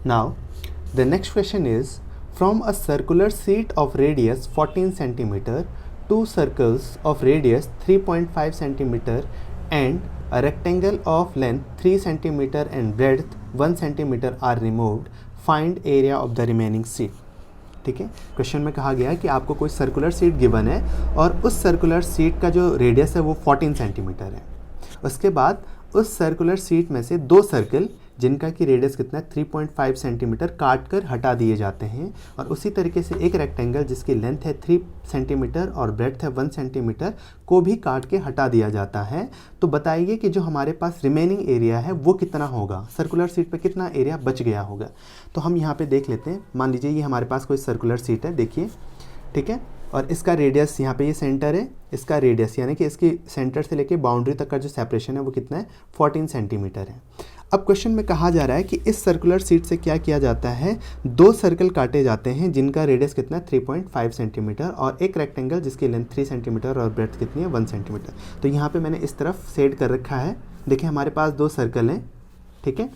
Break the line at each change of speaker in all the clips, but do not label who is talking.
Now, the next question is, from a circular sheet of radius 14 centimeter, two circles of radius 3.5 centimeter and a rectangle of length 3 centimeter and breadth 1 centimeter are removed. Find area of the remaining sheet. ठीक है, question में कहा गया है कि आपको कोई circular sheet given है और उस सर्कुलर शीट का जो रेडियस है वो 14 सेंटीमीटर है। उसके बाद उस सर्कुलर शीट में से दो सर्कल जिनका कि रेडियस कितना है 3.5 सेंटीमीटर काट कर हटा दिए जाते हैं, और उसी तरीके से एक रेक्टेंगल जिसकी लेंथ है 3 सेंटीमीटर और ब्रेड्थ है 1 सेंटीमीटर को भी काट के हटा दिया जाता है। तो बताइए कि जो हमारे पास रिमेनिंग एरिया है वो कितना होगा, सर्कुलर शीट पे कितना एरिया बच गया होगा। तो हम यहाँ पे देख लेते हैं। मान लीजिए ये हमारे पास कोई सर्कुलर शीट है, देखिए, ठीक है, और इसका रेडियस यहाँ पे ये सेंटर है, इसका रेडियस यानी कि इसकी सेंटर से लेके बाउंड्री तक का जो सेपरेशन है वो कितना है 14 सेंटीमीटर है। अब क्वेश्चन में कहा जा रहा है कि इस सर्कुलर शीट से क्या किया जाता है, दो सर्कल काटे जाते हैं जिनका रेडियस कितना है 3.5 सेंटीमीटर और एक रेक्टेंगल जिसकी लेंथ 3 सेंटीमीटर और ब्रेड्थ कितनी है 1 सेंटीमीटर। तो यहाँ पे मैंने इस तरफ सेट कर रखा है। देखिए हमारे पास दो सर्कल हैं, ठीक है,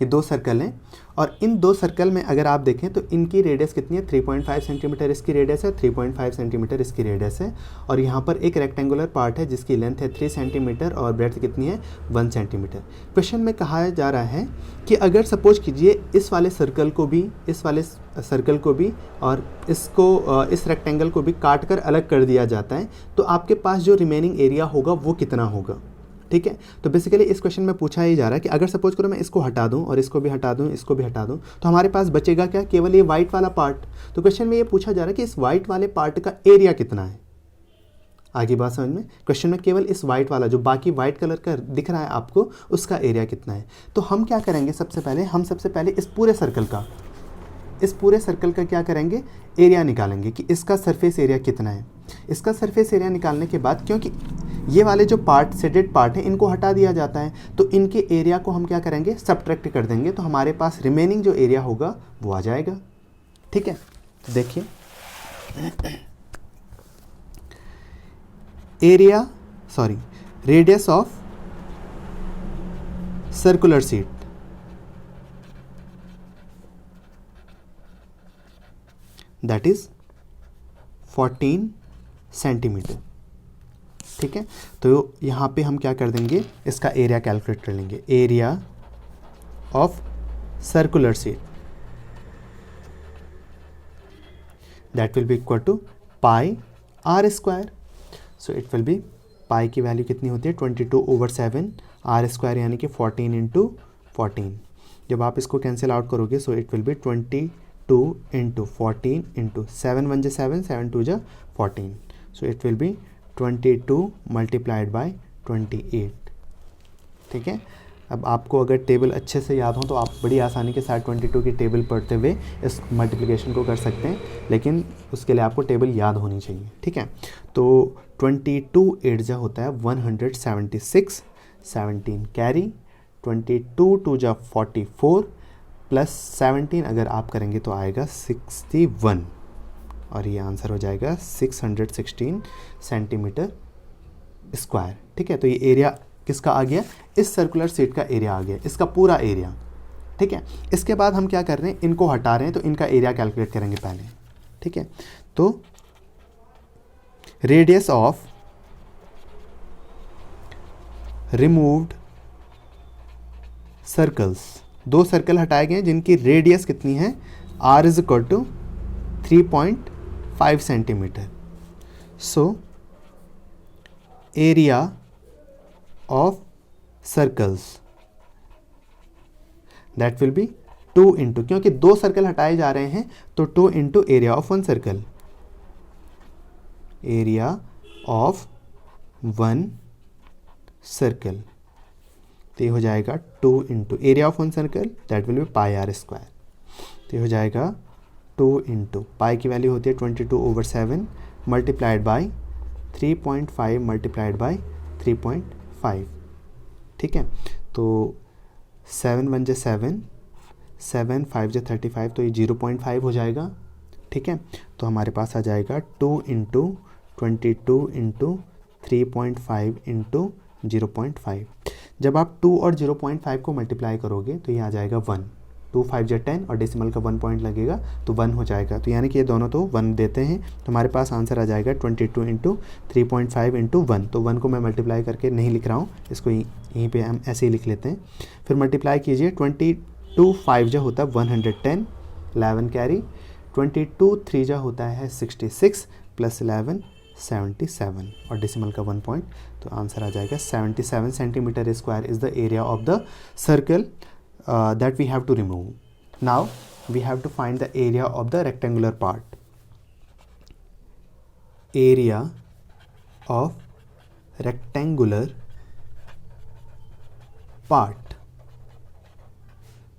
ये दो सर्कल हैं और इन दो सर्कल में अगर आप देखें तो इनकी रेडियस कितनी है 3.5 सेंटीमीटर इसकी रेडियस है, 3.5 सेंटीमीटर इसकी रेडियस है, और यहाँ पर एक रेक्टेंगुलर पार्ट है जिसकी लेंथ है 3 सेंटीमीटर और ब्रेड्थ कितनी है 1 सेंटीमीटर। क्वेश्चन में कहा जा रहा है कि अगर सपोज कीजिए इस वाले सर्कल को भी, इस वाले सर्कल को भी और इसको, इस रेक्टेंगल को भी काट कर अलग कर दिया जाता है, तो आपके पास जो रिमेनिंग एरिया होगा वो कितना होगा। ठीक है, तो बेसिकली इस क्वेश्चन में पूछा ही जा रहा है कि अगर सपोज करो मैं इसको हटा दूं और इसको भी हटा दूं, इसको भी हटा दूं, तो हमारे पास बचेगा क्या, केवल ये वाइट वाला पार्ट। तो क्वेश्चन में ये पूछा जा रहा है कि इस वाइट वाले पार्ट का एरिया कितना है। आगे बात समझ में, क्वेश्चन में केवल इस वाइट वाला जो बाकी वाइट कलर का दिख रहा है आपको उसका एरिया कितना है। तो हम क्या करेंगे, सबसे पहले इस पूरे सर्कल का क्या करेंगे, एरिया निकालेंगे कि इसका सरफेस एरिया कितना है। इसका सरफेस एरिया निकालने के बाद, क्योंकि ये वाले जो पार्ट शेडेड पार्ट है इनको हटा दिया जाता है, तो इनके एरिया को हम क्या करेंगे, सब्ट्रैक्ट कर देंगे, तो हमारे पास रिमेनिंग जो एरिया होगा वो आ जाएगा। ठीक है, तो देखिए radius of circular sheet, that is 14 centimetre. ठीक है, तो यहाँ पे हम क्या कर देंगे, इसका एरिया कैलकुलेट कर लेंगे। Area of circular sheet that will be equal to pi r square. So it will be, pi की वैल्यू कितनी होती है 22/7, आर स्क्वायर यानी कि 14 इंटू 14। जब आप इसको कैंसिल आउट करोगे सो it will B 22 into 14 into 7 1 7, 7 2 14, so it will B 22 multiplied by 28। ठीक है, अब आपको अगर टेबल अच्छे से याद हो तो आप बड़ी आसानी के साथ 22 की टेबल पढ़ते हुए इस मल्टीप्लिकेशन को कर सकते हैं, लेकिन उसके लिए आपको टेबल याद होनी चाहिए। ठीक है, तो 22 8 जा होता है 176, 17 कैरी, 22 2 जा 44 प्लस 17 अगर आप करेंगे तो आएगा 61, और ये आंसर हो जाएगा 616 सेंटीमीटर स्क्वायर। ठीक है, तो ये एरिया किसका आ गया, इस सर्कुलर शीट का एरिया आ गया, इसका पूरा एरिया। ठीक है, इसके बाद हम क्या कर रहे हैं, इनको हटा रहे हैं, तो इनका एरिया कैलकुलेट करेंगे पहले। ठीक है, तो रेडियस ऑफ रिमूव्ड सर्कल्स, दो सर्कल हटाए गए जिनकी रेडियस कितनी है, r is equal to 3.5 centimetre. So area of circles that will be 2 into, क्योंकि दो सर्कल हटाए जा रहे हैं तो 2 into area of one circle, area of one circle, तो ये हो जाएगा 2 into area of one circle that will be pi r square. तो ये हो जाएगा 2 इंटू पाई की वैल्यू होती है 22/7 मल्टीप्लाइड बाई 3.5 मल्टीप्लाइड बाई 3.5। ठीक है, तो 7 1 जा 7, 7 5 जा 35, तो ये 0.5 हो जाएगा। ठीक है, तो हमारे पास आ जाएगा 2 इंटू 22 इंटू 3.5 इंटू 0.5। जब आप 2 और 0.5 को मल्टीप्लाई करोगे तो ये आ जाएगा 1, 2 5 या 10 और डेसिमल का 1 पॉइंट लगेगा तो 1 हो जाएगा। तो यानी कि ये दोनों तो 1 देते हैं, तो हमारे पास आंसर आ जाएगा 22 इंटू 3.5 इंटू 1। तो 1 को मैं मल्टीप्लाई करके नहीं लिख रहा हूँ, इसको यहीं पे हम ऐसे ही लिख लेते हैं। फिर मल्टीप्लाई कीजिए, 22 5 जो होता है 110, 11 कैरी, 22 3 जो होता है 66 प्लस 11 77 और डेसिमल का 1 पॉइंट, तो आंसर आ जाएगा 77 centimetre square is the area of the circle that we have to remove. Now we have to find the area of the rectangular part. Area of rectangular part,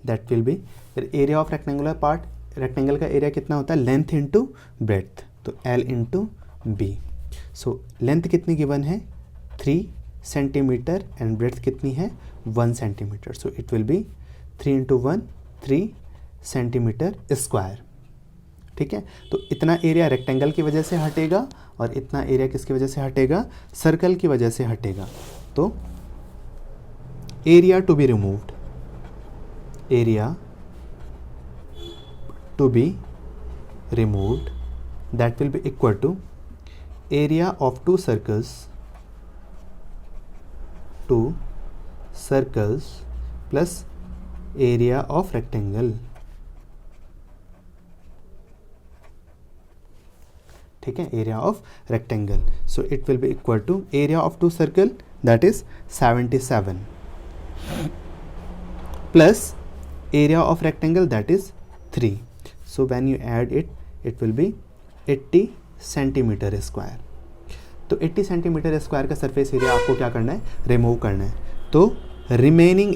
that will be area of rectangular part. rectangle का area कितना होता है, length into breadth, तो L into B. So length कितनी given है 3 centimetre and breadth कितनी है 1 centimetre. So it will be 3 into 1 3 centimetre square. ठीक है, तो इतना एरिया रेक्टेंगल की वजह से हटेगा और इतना एरिया किसकी वजह से हटेगा, सर्कल की वजह से हटेगा. तो area to be removed, area to be removed, that will be equal to area of 2 circles plus area of rectangle. ठीक है, area of rectangle. So it will be equal to area of 2 circle, that is 77 plus area of rectangle, that is 3. So when you add it, it will be 80 centimetre square. तो 80 centimetre square का surface area आपको क्या करना है, remove करना है. तो remaining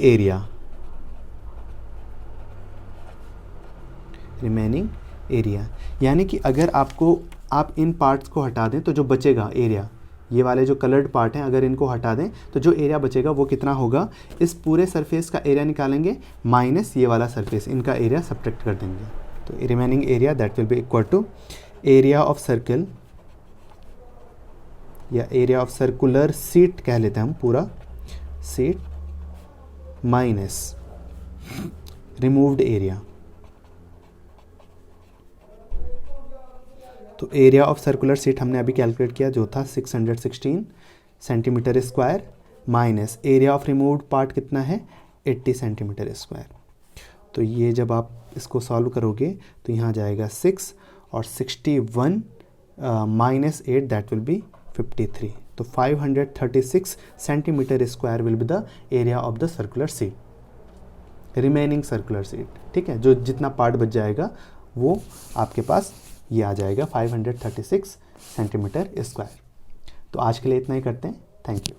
area यानी कि अगर आप इन पार्ट्स को हटा दें तो जो बचेगा एरिया, ये वाले जो कलर्ड पार्ट हैं अगर इनको हटा दें तो जो एरिया बचेगा वो कितना होगा, इस पूरे सरफेस का एरिया निकालेंगे माइनस ये वाला सरफेस, इनका एरिया सब्ट्रैक्ट कर देंगे. तो remaining area that will be equal to area of circle या एरिया ऑफ सर्कुलर सीट कह लेते हैं हम, पूरा सीट माइनस रिमूव्ड एरिया. तो एरिया ऑफ सर्कुलर सीट हमने अभी कैलकुलेट किया जो था 616 centimetre square minus area of removed part कितना है 80 सेंटीमीटर स्क्वायर. तो ये जब आप इसको सॉल्व करोगे तो यहाँ जाएगा 6 और 61 माइनस 8 दैट विल बी 53. तो 536 centimetre square will be the area of the circular seat, remaining circular seat. ठीक है, जो जितना पार्ट बच जाएगा वो आपके पास ये आ जाएगा 536 सेंटीमीटर स्क्वायर. तो आज के लिए इतना ही करते हैं. Thank you.